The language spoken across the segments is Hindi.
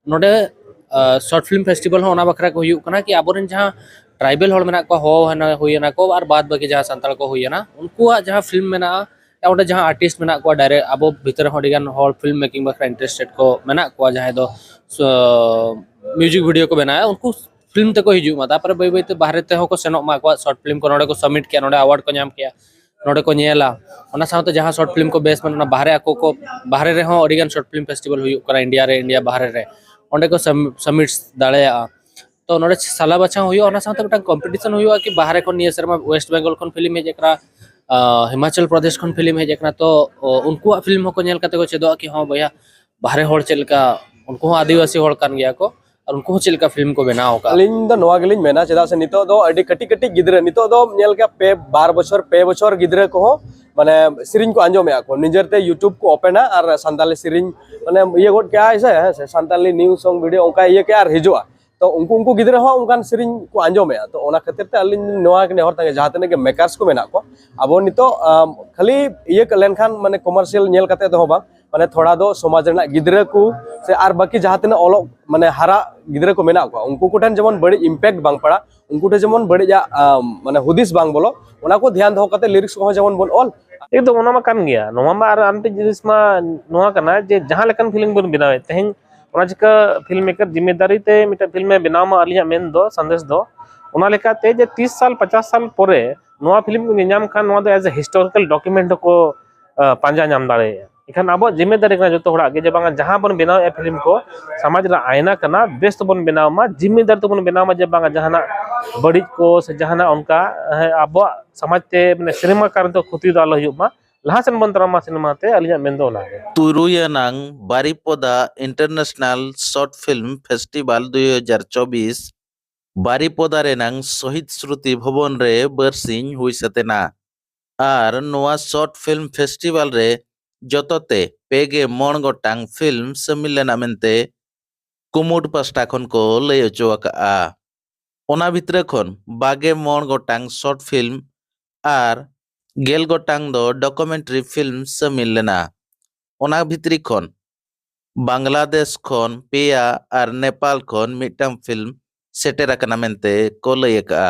नोडे शॉर्ट फिल्म फेस्टिवल होना बखरा को हुयुक कना कि आबोरेन जहां ट्राइबल होड़ मेना को हो हना हुयना को और बाद बाकी जहां संताल को हुयना उनको जहां फिल्म मेना या ओडे जहां आर्टिस्ट मेना को डायरेक्ट आबो भीतर हडिगान हॉल फिल्म मेकिंग बखरा इंटरेस्टेड को मेना को जहां दो म्यूजिक वीडियो को बनाया उनको फिल्म तक हिजू मा तापर बै बै ते बाहरे ते को सेनोक मा को शॉर्ट फिल्म को नोडे को सबमिट किया नोडे अवार्ड को नाम किया नोडे को नेला ओना साउते जहां शॉर्ट फिल्म को बेस में बाहरे आको को बाहरे रे हो अडिगान शॉर्ट फिल्म फेस्टिवल हुयुक करा इंडिया रे इंडिया बाहरे रे ओंडे को सबमिट दाड़ेया तो नोडे साला बछा हुयो ओना साउते गोटा कंपटीशन हुयो कि बाहरे को नियर शर्मा वेस्ट बेंगल खन फिल्म हे जेकरा हिमाचल प्रदेश खन फिल्म हे जेकरा तो उनको फिल्म को नेल कते को चेदो कि हां भैया बाहरे होड़ चलका उनको आदिवासी होड़ कान गया को और उनको चलका फिल्म को बनाओ का अलिंग दो नोआ गेलिंग मेना चेदा से नितो दो अडी कटी कटी गिद्रे नितो दो नेल का पे 12 बछर गिद्रे को हो माने सिरिंग को आंजो में को निजरते यूट्यूब को ओपना और संताली सिरिंग माने ये गोट क्या है संताली न्यूज सॉन्ग वीडियो उनका ये क्या हिजुआ तो उनको गिद्रे हो उनकान सिरिंग को आंजो में तो ओना खातिर ते अलिंग नोआ के नेहर तंगे जहां तने के मेकर्स को मेना को अब नितो खाली ये लेन खान माने कमर्शियल नेल कते दो बा माने थोड़ा दो समाज रना गिद्रे को से आर बाकी जहां तने ओलो माने हारा गिद्रे को मेना को उनको कोठन जेमन बड़ी इंपैक्ट बांग पड़ा उनको जेमन बड़ी जा माने हुदिस बांग बोलो ओना को ध्यान दो कते लिरिक्स को जेमन बोल ऑल एकदम ओना मा कान गया नोमा मा आर आनते जिनिस मा नोआ कना जे जहां लेकन फिल्म बन बनावे तेहन ओना चिका फिल्म मेकर जिम्मेदारी ते मिटा फिल्म में बनाव मा अलिया मेन दो संदेश दो ओना लेकाते जे 30 साल 50 साल परे नोआ फिल्म को नियाम खान नोआ दो एज ए हिस्टोरिकल डॉक्यूमेंट को पांजा नाम दाड़े इखान अब जिम्मेदारी कना जो हड़ा के जे बांगा जहां बन बनाव ए फिल्म को समाज रा आयना कना बेस्ट बन बनाव मा जिम्मेदार तो बन बनाव मा जे बांगा जहाना बड़ी को से जहाना उनका अब समाज ते माने सिनेमा कार तो खुती दाल हुयो मा लहासन बंतरामा सिनेमा ते अलिया मेंदो ना तुरुयानांग बारिपोदा इंटरनेशनल शॉर्ट फिल्म फेस्टिवल 2024 बारिपोदा रेनांग शहीद श्रुति भवन रे बरसिंग हुई सतेना आर नोआ शॉर्ट फिल्म फेस्टिवल रे जतते पेगे मन गोटांग फिल्म सम्मिलना मेनते कुमुड पास्टा खन को लय चोका ओना भितरे खन बागे मन गोटांग शॉर्ट फिल्म आर गेल गोटांग दो डॉक्यूमेंट्री फिल्म सम्मिल लेना ओना भितरी खन बांग्लादेश खन पेया और नेपाल खन मिटम फिल्म सेटेर कना मेनते को लय का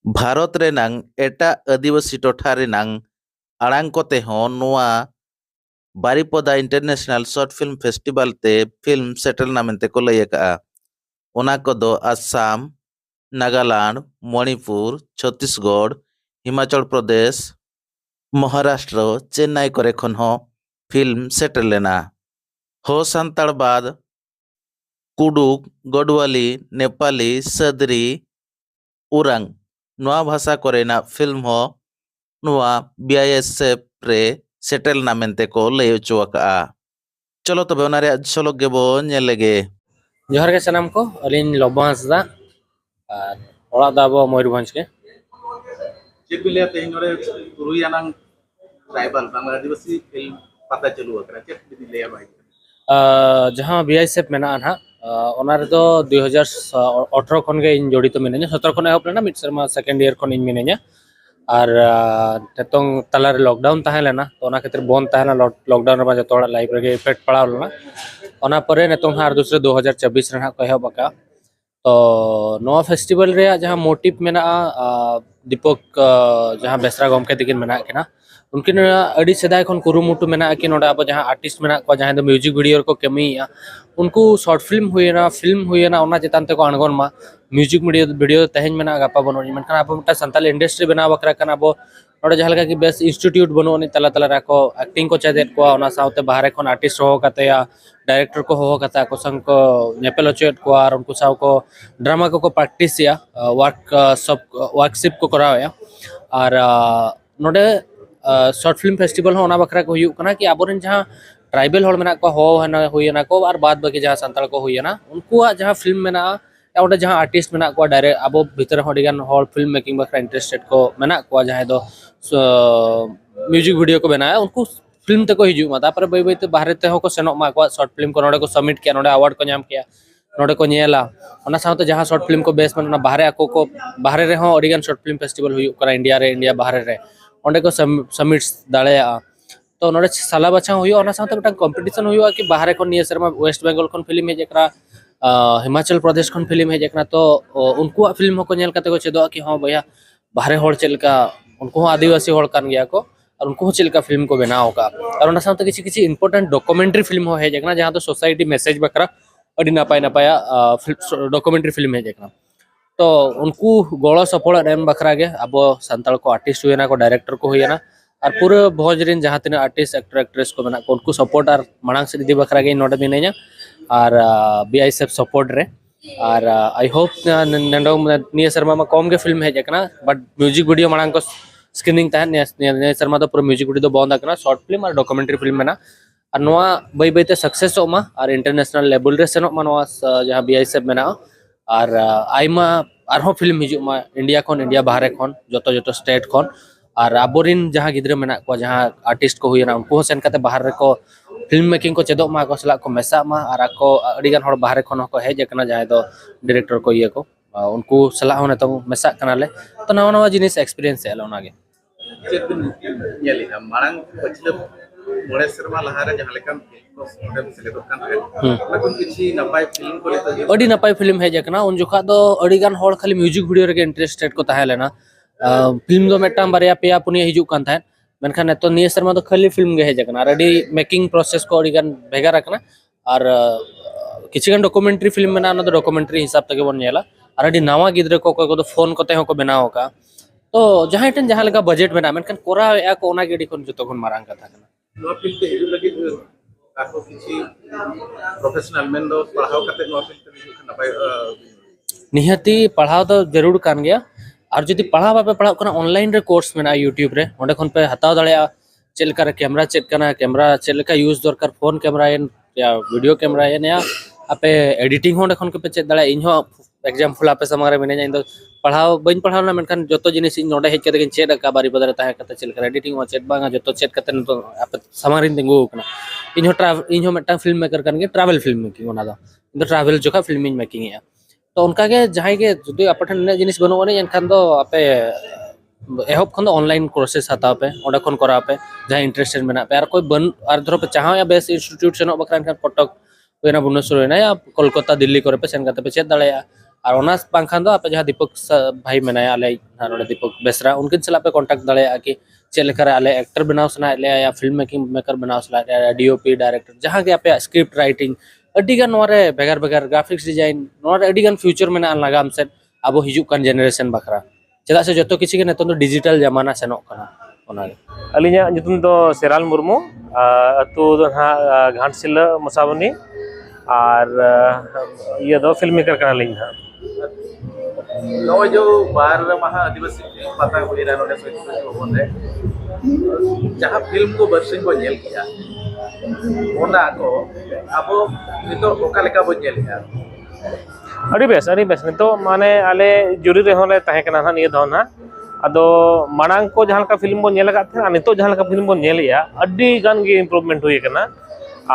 भारत रेनांग एटा आदिवासी टोठा रेनांग आड़ांग कोते हो नोआ बारिपोदा इंटरनेशनल शॉर्ट फिल्म फेस्टिवल ते फिल्म सेटल ना मेनते को लय का ओना को दो आसाम नागालैंड मणिपुर छत्तीसगढ़ हिमाचल प्रदेश महाराष्ट्र चेन्नई करे खन हो फिल्म सेटल लेना हो संताल बाद कुडुक गडवाली नेपाली सदरी उरंग नवा भाषा करेना फिल्म हो नवा बीआईएसएफ रे सेटल ना मेनते को लय चुका चलो तबे ओना रे झलक गेबो नेलेगे जोहर के सनाम को अलिन लबा हंसदा और ओड़ा दाबो मयूरभंज के चेक बिले तेहिन रे तुरुयानांग ट्राइबल बांग्ला आदिवासी फिल्म पता चलू अकरा चेक बिले भाई जहां बीआईएसएफ मेना ना ओना रे तो 2018 खन के इन जोड़ी तो मेने냐 17 खन एहब लेना मिड शर्मा सेकंड ईयर खन इन मेने냐 और तेतोंग तला रे लॉकडाउन ताहे लेना तो ओना खातिर बंद ताहे लॉकडाउन रे जतो लाइफ रे इफेक्ट पड़ाव लेना ओना परे नेतोंग हार दूसरे 2024 रे को एहब का तो नोआ फेस्टिवल रे जहां मोटिव मेना दीपक जहां बेसरा गमके दिकिन मेना किना उनकिन अड़ी सेदाय खन कुरुमुटु मेना कि नोडा अब जहां आर्टिस्ट मेना को जहां म्यूजिक वीडियो को कमिया उनको शॉर्ट फिल्म हुईना ओना चितान ते को अणगोन मा म्यूजिक वीडियो तेहन मेना गपा बनो मनखान अब मिटा संताल इंडस्ट्री बना बकरा कन अब नोडे जहां लगा कि बेस इंस्टीट्यूट बनो नि तला तला राको एक्टिंग को चेदेत को ओना साउते बाहरे खन आर्टिस्ट हो कते या डायरेक्टर को हो कता को संग को नेपेल चेत को और उनको साउ को ड्रामा को प्रैक्टिस या वर्कशिप को कराया और नोडे शॉर्ट फिल्म फेस्टिवल होना बखरा को हुयुक कना कि आबोरेन जहां ट्राइबल होड़ मेना को हो हना हुयना को और बाद बाकी जहां संताल को हुयना उनको जहां फिल्म मेना या ओडे जहां आर्टिस्ट मेना को डायरेक्ट अब भीतर हडिगान हॉल फिल्म मेकिंग बखरा इंटरेस्टेड को मेना को जहां दो म्यूजिक वीडियो को बनाया उनको फिल्म तक हिजू मा तापर बै बै ते बाहरे ते को सेनोक मा को शॉर्ट फिल्म को नोडे को सबमिट किया नोडे अवार्ड को नाम किया नोडे को नेला ओना साउते जहां शॉर्ट फिल्म को बेस में बाहरे आको को बाहरे रे हो अडिगान शॉर्ट फिल्म फेस्टिवल हुयुक करा इंडिया रे इंडिया बाहरे रे ओंडे को सबमिट दाड़ेया तो नोडे साला बछा हुयो ओना साउते गोटा कंपटीशन हुयो कि बाहरे को नियर शर्मा वेस्ट बेंगल खन फिल्म हे जेकरा हिमाचल प्रदेश खन फिल्म हेज एकना तो उनको फिल्म को नेल कते को चेदो कि हाँ भैया बाहरे होड़ चलका उनको आदिवासी होड़ कान गया को और उनको चलका फिल्म को बनाओ का और उना साथ किसी किसी इंपोर्टेंट डॉक्यूमेंट्री फिल्म हो हेज एकना जहां तो सोसाइटी मैसेज बकरा अडी नापाय नापाया डॉक्यूमेंट्री फिल्म हेज एकना तो उनको गोड़ो सपोर्ट एम बखरा गे अब सानताल को आर्टिस्ट हुएना को डायरेक्टर को हुएना और पूरे भोज रिन जहां तीन आर्टिस्ट एक्टर एक्ट्रेस को मेना को उनको सपोर्ट और मांग से दीदी बखरा गे नोडे मिने냐 और बीआईएसएफ सपोर्ट रे और आई होप नंडो निया शर्मा में कम के फिल्म हेज एकना बट म्यूजिक वीडियो मांग को स्क्रीनिंग तहन निया शर्मा तो पूरा म्यूजिक वीडियो बंद आकना शॉर्ट फिल्म और डॉक्यूमेंट्री फिल्म मेना और नोआ बै बैते सक्सेस मा और इंटरनेशनल लेवल रे सेनो मा नोआ जहां बीआईएसएफ मेना और आइमा आरहो फिल्म हिजु मा इंडिया खन इंडिया बाहरे खन जतो जतो स्टेट खन और आबोरिन जहां गिद्रे मेना को जहां आर्टिस्ट को हुइना उनको सेन कते बाहर रे को फिल्म मेकिंग को चेदो मा को सला को मेसा मा और को अडिगान होड़ बाहरे खन को हेज एकना जहां दो डायरेक्टर को ये को उनको सला होने तो मेसा कनाले तो नवा नवा जिनिस एक्सपीरियंस है लोनागे चेक नेली हम मांग पछले मोड़े शर्मा लहारे जहां लेकन फिल्म सेलेक्ट कान है लेकिन किछि नपाय फिल्म को लेते अडी नपाय फिल्म हेज एकना उन जोखा दो अडिगान होड़ खाली म्यूजिक वीडियो रे इंटरेस्टेड को ताहे लेना फिल्म दो मेटाम बारिया पेया पुनिया हिजु कान थाय मेनखान तो निया शर्मा तो खाली फिल्म गे हेज एकना रेडी मेकिंग प्रोसेस को अडिगान भेगार रखना और किछिगान डॉक्यूमेंट्री फिल्म मेना ना तो डॉक्यूमेंट्री हिसाब तक बोन नेला और अडी नवा गिद्रे को तो फोन कोते हो को बनाओ का तो जहां टन जहां लगा बजट मेना मेनखान कोरा या को ओना गेडी कोन जतो कोन मारांग कथा कना नो फिल्म ते हिजु लगी आको किछि प्रोफेशनल मेन दो पढ़ाओ कते नो फिल्म ते हिजु नपाय निहती पढ़ाओ तो जरूर कान गया और जदि पढ़ा बापे पढ़ाओ कना ऑनलाइन रे कोर्स मेना यूट्यूब रे ओंडे खन पे हताव दड़िया चेलका रे कैमरा चेक कना कैमरा चेलका यूज दरकार फोन कैमरा या वीडियो कैमरा या आपे एडिटिंग होंडे खन के पे चेक दड़िया इनहो एग्जांपल आपे समारे मिने इन पढ़ाओ बइन पढ़ाओ ना मेनखान जतो जिनिस इन नोडे हेज कते किन चेक का बारी बदरे ताहे कते चेलका एडिटिंग वा चेक बांगा जतो चेक कते न आपे समारिन दिंगु कना इनहो मेटा फिल्म मेकर कन के ट्रैवल फिल्म मेकिंग ओना दो ट्रैवल जोखा फिल्मिंग मेकिंग या तो उनका के जहां के जुदी आपठन ने जिनिस बनो ने एनखान दो आपे एहब खन दो ऑनलाइन कोर्सेस हता पे ओडा खन करा पे जहां इंटरेस्टेड मेना पे और कोई बन और धरो पे चाहो या बेस इंस्टीट्यूट सेनो बकरान का कटक होना भुवनेश्वर होना या कोलकाता दिल्ली करे पे सेन कते पे चेक दड़ाया और ओना बांखान दो आपे जहां दीपक भाई मेनाया आले नोडे दीपक बेसरा उनकिन सला पे कांटेक्ट दड़ाया कि चेलकर आले एक्टर बनाओ सना ले या फिल्म मेकिंग मेकर बनाओ सला या डीओपी डायरेक्टर जहां के आपे स्क्रिप्ट राइटिंग अडिगान नोरे बेगार बेगार ग्राफिक्स डिजाइन नोरे अडिगान फ्यूचर में लगाम से अब हिजु कान जनरेशन बखरा चेदा से जतो किछि के नेतो तो डिजिटल जमाना सेनो कना ओना अलिया जुतुम तो सेराल मुर्मू अतु दो हा घाटसिला मसाबनी और ये दो फिल्म मेकर कना लिंग हा नो जो बार महा आदिवासी फिल्म पता हुई रहा नोडे सोच होबन रे जहां फिल्म को बर्सिंग को नेल किया ओना को अब नितो ओका लेका बो नेल किया अड़ी बेस नितो माने आले जुरी रे होले ताहे कना ना निये दोना अदो मांग को जहां का फिल्म बो नेल काथे आ नितो जहां का फिल्म बो नेलिया अड्डी गान गे इंप्रूवमेंट हुई कना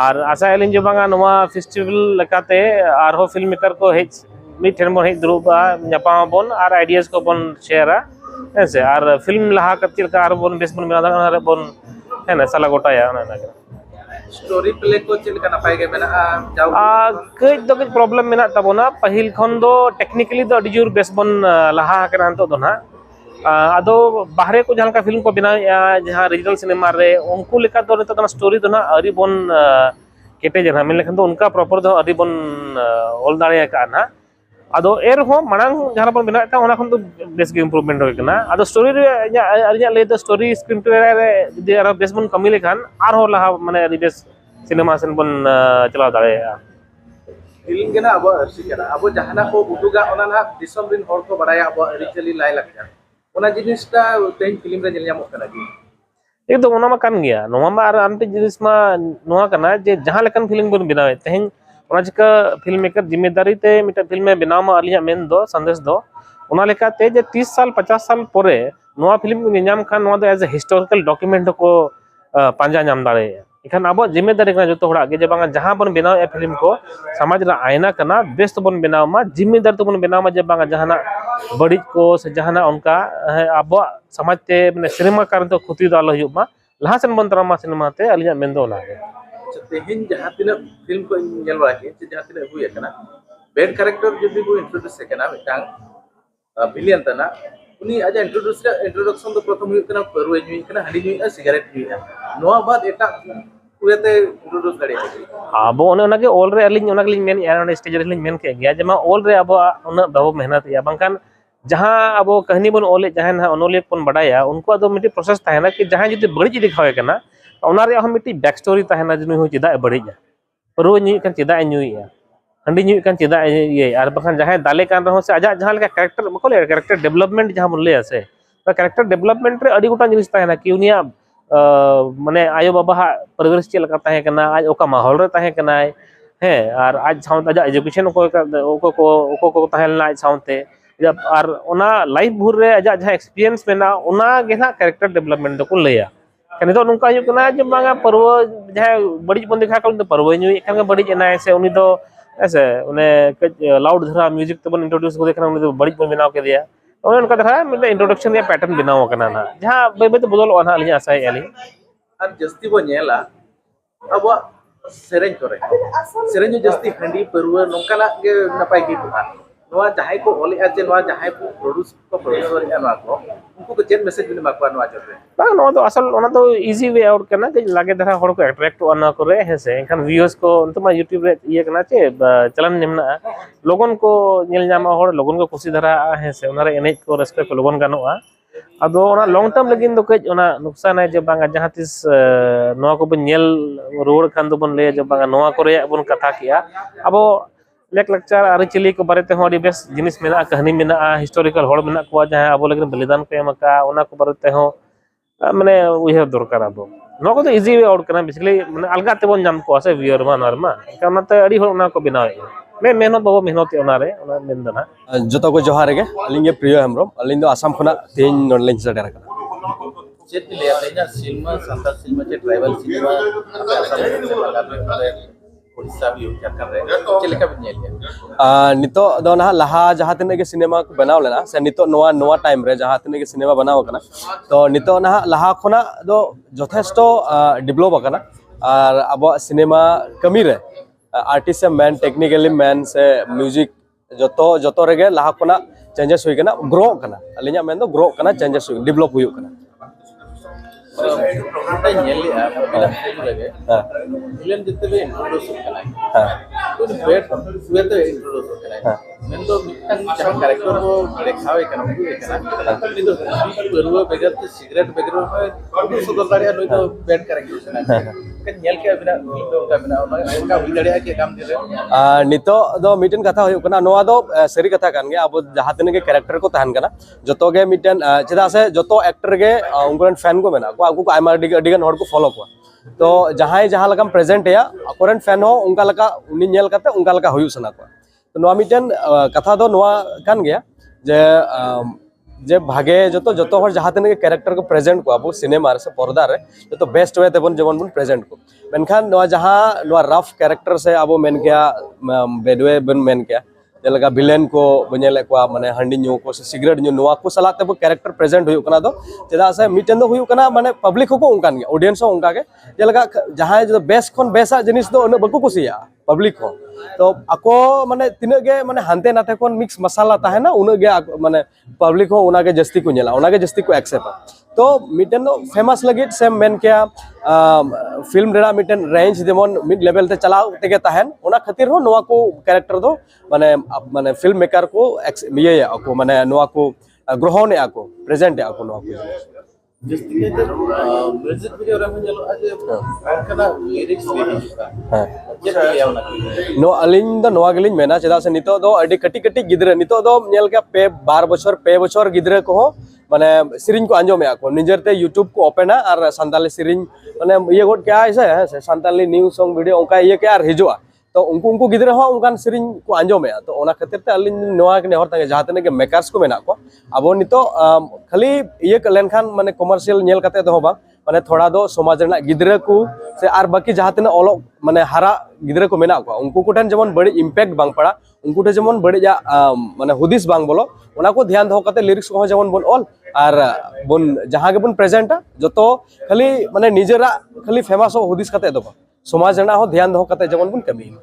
और आशा एलिन जो बांगा नोवा फेस्टिवल लकाते आर हो फिल्म मेकर को हेज मिट ठेन बन हेज दुरुबा न्यापा बन और आइडियाज को बन शेयरा ऐसे और फिल्म लहा कतिल का आर बन बेस बन मेना दा बन है ना सला गोटाया ना स्टोरी प्ले को चेल का नपाय गे मेना जाऊ कई दो कई प्रॉब्लम मेना तबोना पहिल खन दो टेक्निकली दो अडिजूर बेस बन लहा कना तो दो ना आदो बाहरे को जहां का फिल्म को बिना जहां रीजनल सिनेमा रे उनको लेका दो नितो ना स्टोरी दो ना अरी बन केटे जहां मेन लेखन दो उनका प्रॉपर दो अरी बन ऑल दाड़े का ना आदो एर हो मांग जहां बन बिना ता ओना खन तो बेस के इंप्रूवमेंट होय कना आदो स्टोरी रे अरिया ले दो स्टोरी स्क्रीन प्ले रे जदि आरो बेस बन कमी लेखान आर हो लहा माने अरी बेस सिनेमा सेन बन चलाव दाड़े फिल्म के ना अब अर्सी कना अब जहाना को उदुगा ओना ना दिसम दिन होर को बडाया अब रिचुअली लाई लगता ओना जिनिसटा तेन फिल्म रे जेल जामो कना जी एकदम ओना मा कान गया नोमा मा आर आंटे जिनिस मा नोआ कना जे जहां लेकन फिल्म बन बिनावे तेहन ओना जिका फिल्म मेकर जिम्मेदारी ते मिटा फिल्म में बनाव मा अलिया मेन दो संदेश दो ओना लेका ते जे 30 साल 50 साल परे नोआ फिल्म को नियाम खान नोआ दो एज ए हिस्टोरिकल डॉक्यूमेंट को पांजा नाम दाड़े इखान अब जिम्मेदारी कना जतो होड़ा गे जे बांगा जहां बन बनाव ए फिल्म को समाज रा आयना कना बेस्ट बन बनाव मा जिम्मेदार तो बन बनाव मा जे बांगा जहाना बड़ी को से जहाना उनका अब समाज ते माने सिनेमा कारण तो खुती दाल हुई मा लहा सेन बन तरामा सिनेमा ते अलिया मेन दो लागे तेहिन जहां तिना फिल्म को नेल बड़ा के जहां तिना हुई कना बेड कैरेक्टर जुदी बो इंट्रोड्यूस सेकना मिटांग विलियन तना उनी आजा इंट्रोडक्शन तो प्रथम हुई कना परवे न्यूई कना हडी न्यूई सिगरेट न्यूई नोआ बाद एटा उयते introduce दाड़े abo one ke all re aling ona keling men ya ona stage re men ke gaya jema all re abo ona babo mehnat ya bangkan जहाँ अब कहनी बन ओले जहाँ ना ओनोले पन बड़ाया उनको तो मिट्टी प्रोसेस तहना कि जहाँ जुदी बड़ी दिखावे कना ओना रे हम मिट्टी बैक स्टोरी तहना जनु हो चिदा बड़ीजा परव न्यूई kan चिदा न्यूईया हंडी न्यूई kan चिदा ये आर बखान जहाँ दाले कान रहो से आजा जहाँ लेका कैरेक्टर मको ले कैरेक्टर डेवलपमेंट जहाँ बोले से कैरेक्टर डेवलपमेंट रे अडी गोटा जिनिस तहना कि उनिया माने आयो बाबा परिवेश चेल का तहे कना आज ओका माहौल रे तहे कना है और आज साउंड आजा एजुकेशन को तहलना आज साउंडते जब और ओना लाइफ भूर रे आजा जहाँ एक्सपीरियंस में ना ओना के ना कैरेक्टर डेवलपमेंट को लैया कने तो नुका हुई कना जे मांगा पर्व जहाँ बड़ी बन दिखा कर पर्व न्यूई खान बड़ी एना ऐसे उनी तो ऐसे उन्हें लाउड धरा म्यूजिक तो बन इंट्रोड्यूस को देखना उनी तो बड़ी बन बनाव के दिया उन्हें उनका धरा मतलब इंट्रोडक्शन या पैटर्न बनाव करना ना जहाँ बे तो बदल ओना अली आशा है अली और जस्ती बो नेला अब सेरेंज करे सेरेंज जस्ती हंडी परव नोंकाना के नपाय की बुआ नोआ जहाय को ओले आज नोआ जहाय को प्रोड्यूसर या नोआ को उनको को चेन मैसेज बिन माकवा नोआ जरे बांग नो तो असल ओना तो इजी वे आउट करना कि लागे धरा हड़ को अट्रैक्ट ओना करे है से एखान व्यूअर्स को अंतमा यूट्यूब रे ये करना चे चलन निमना लोगन को नेल जामा हड़ लोगन को खुशी धरा है से ओना रे एनेज को रेस्पेक्ट को लोगन गानोआ अदो ओना लॉन्ग टर्म लगिन दो कज ओना नुकसान है जब बांगा जहां तिस नोआ को बन नेल रोड खान दो बन ले जब बांगा नोआ करे बन कथा किया अब लेक लेक्चर आरिचली को बारे हो बेस जिनिस मेना कहानी मेना हिस्टोरिकल हड़ मेना को जहां अब लगे बलिदान को एमका ओना को बारे हो माने उयहर दरकार अब नो को तो इजी वे आउट करना बेसिकली माने अलगा ते बन जाम को से व्यूअर मा नरमा कामते अडी हो ओना को बनावे मैं मेहनत बाबो मेहनत ओना रे ओना मेन दना जतो को जोहार गे अलिंग प्रिय हेम्ब्रम अलिंग दो आसाम खुना तेन नॉनलाइन सेडर कना चेत ले लेना सिनेमा संता सिनेमा चे ट्राइबल सिनेमा आसाम से लगा उड़ीसा भी क्या कर रहे हैं चलेका बनिया नितो दो ना लहा जहाँ तने के सिनेमा को बनाव लेना से नितो नोआ नोआ टाइम रे जहाँ तने के सिनेमा बनाव कना तो नितो ना लहा खुना दो जथेष्टो डेवलप कना और अब सिनेमा कमी रे आर्टिस्ट से मैन टेक्निकली मैन से म्यूजिक जतो जतो रेगे लहा खुना चेंजेस हुई कना ग्रो कना अलिया मैन दो ग्रो कना चेंजेस हुई डेवलप हुई कना विलेन जितने भी इंट्रोड्यूस करना है तो बेड वे तो इंट्रोड्यूस करना है मैं तो मिटन जहां कैरेक्टर को दिखावे करना वो देखना नहीं तो परव बगैर तो सिगरेट बगैर में सुधर दाड़िया नहीं तो बेड कैरेक्टर है कन नेल के बिना उनका बिना उनका हुई दाड़िया के काम दे रहे नितो दो मिटन कथा हुई कना नोआ दो सरी कथा कान गे अब जहां तने के कैरेक्टर को तहन कना जतो गे मिटन चेदा से जतो एक्टर गे उनकन फैन को मेना को आगु को आइमा अडिगन हड़ को फॉलो को तो जहां जहां लगा प्रेजेंट है अकोरन फैन हो उनका लगा उनी नेल करते उनका लगा हुई सना को तो नोआ मिटन कथा दो नोआ कान गया जे भागे जतो जतो हर जहां तने के कैरेक्टर को प्रेजेंट को अब सिनेमा से पर्दा रे तो बेस्ट वे तेबन जेबन बन प्रेजेंट को मेनखान नोआ जहां नोआ रफ कैरेक्टर से अब मेन गया बेडवे बन मेन गया जेलका विलेन को बनेले को माने हंडी न्यू को सिगरेट न्यू नोआ को सलाह ते कैरेक्टर प्रेजेंट हुई कना दो चेदा से मिटन दो हुई कना माने पब्लिक को उनकान गया ऑडियंस हो उनका के जेलका जहां जो बेस्ट खन बेसा जिनिस दो उन बको कुसिया पब्लिक को तो ako माने तिने गे माने हानते नाते कोन मिक्स मसाला ता है ना उन गे माने पब्लिक हो उना के जस्ती को नेला उना के जस्ती को एक्सेप्ट तो मिटन फेमस लगित से मेन क्या फिल्म रेडा मिटन रेंज जेमन मिड लेवल ते चलाव तेगे ताहन उना खातिर हो नोआ को कैरेक्टर दो माने माने फिल्म मेकर को ये ako माने नोआ को ग्रहण ako प्रेजेंट ako नोआ को जस्ती के म्यूजिक वीडियो रे में चलो आज कना लिरिक्स ले हां जे लिया ना नो अलिंग द नोआ गलिंग मेना चेदा से नितो दो अडी कटी कटी गिदरे नितो दो नेल के पे 12 बछर गिदरे को माने सिरिंग को आंजो में ako निजरते यूट्यूब को ओपना और संताली सिरिंग माने ये गोट क्या है से संताली न्यूज़ सॉन्ग वीडियो उनका ये क्या हिजुआ तो उनको गिदरे हो उनकान सिरिंग को आंजो में तो ओना खातिर ते अलिंग नोआ के नेहर तंगे जहां तने के मेकर्स को मेना को अब नितो खाली ये लेन खान माने कमर्शियल नेल कते दो बा माने थोड़ा दो समाज रना गिदरे को से आर बाकी जहां तने ओलो माने हारा गिदरे को मेना को उनको कोठन जेमन बड़ी इम्पैक्ट बांग पड़ा उनको जेमन बड़ी जा माने हुदिस बांग बोलो ओना को ध्यान दो कते लिरिक्स को जेमन बोल ऑल और बन जहां के बन प्रेजेंट जतो खाली माने निजरा खाली फेमस हो हुदिस कते दो समाज रना हो ध्यान दो कते जेमन बन कमी